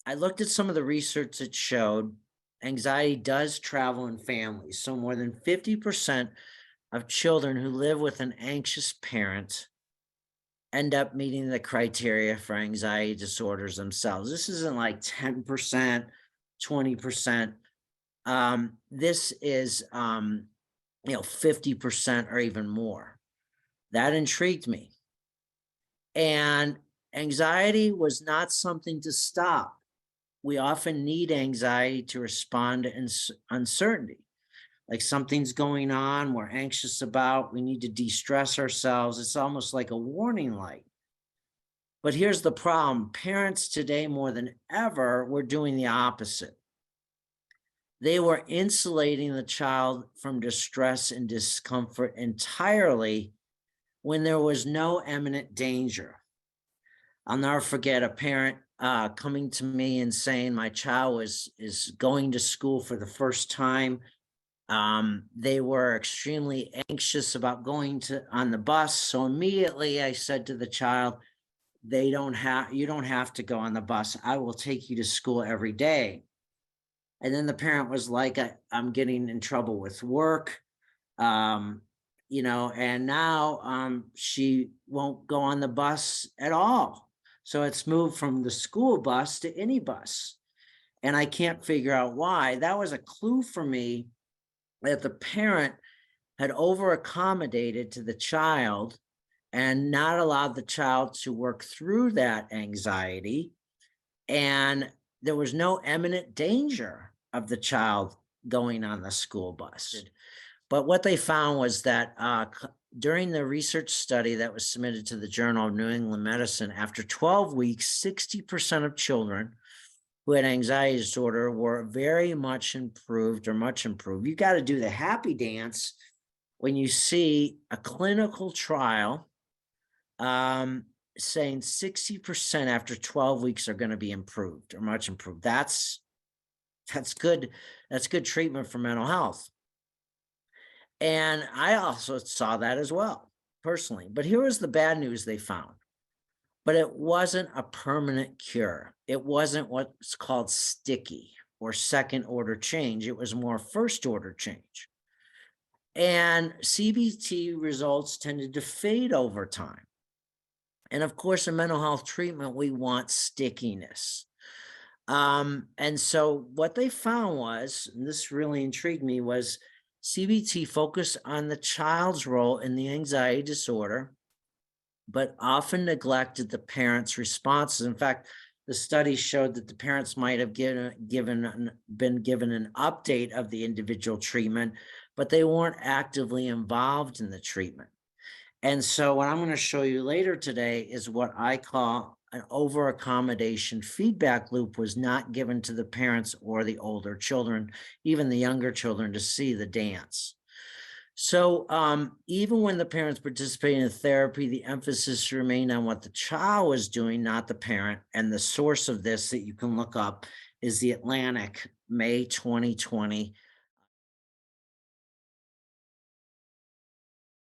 I looked at some of the research that showed anxiety does travel in families. So more than 50% of children who live with an anxious parent end up meeting the criteria for anxiety disorders themselves. This isn't like 10%, 20%. This is 50% or even more. That intrigued me. And anxiety was not something to stop. We often need anxiety to respond to uncertainty. Like something's going on, we're anxious about, we need to de-stress ourselves. It's almost like a warning light. But here's the problem. Parents today, more than ever, were doing the opposite. They were insulating the child from distress and discomfort entirely when there was no imminent danger. I'll never forget a parent coming to me and saying my child is going to school for the first time. They were extremely anxious about going on the bus. So immediately I said to the child, you don't have to go on the bus. I will take you to school every day. And then the parent was like, I'm getting in trouble with work. And now she won't go on the bus at all. So it's moved from the school bus to any bus. And I can't figure out why. That was a clue for me that the parent had over accommodated to the child and not allowed the child to work through that anxiety. And there was no imminent danger of the child going on the school bus. But what they found was that during the research study that was submitted to the Journal of New England Medicine, after 12 weeks, 60% of children who had anxiety disorder were very much improved or much improved. You got to do the happy dance when you see a clinical trial saying 60% after 12 weeks are going to be improved or much improved. That's good. That's good treatment for mental health. And I also saw that as well, personally. But here was the bad news they found. But it wasn't a permanent cure. It wasn't what's called sticky or second order change. It was more first order change. And CBT results tended to fade over time. And of course, in mental health treatment, we want stickiness. And so what they found was, and this really intrigued me, was CBT focused on the child's role in the anxiety disorder, but often neglected the parents' responses. In fact, the study showed that the parents might have been given an update of the individual treatment, but they weren't actively involved in the treatment. And so what I'm going to show you later today is what I call an over accommodation feedback loop was not given to the parents or the older children, even the younger children, to see the dance. So even when the parents participated in therapy, the emphasis remained on what the child was doing, not the parent. And the source of this that you can look up is the Atlantic, May 2020.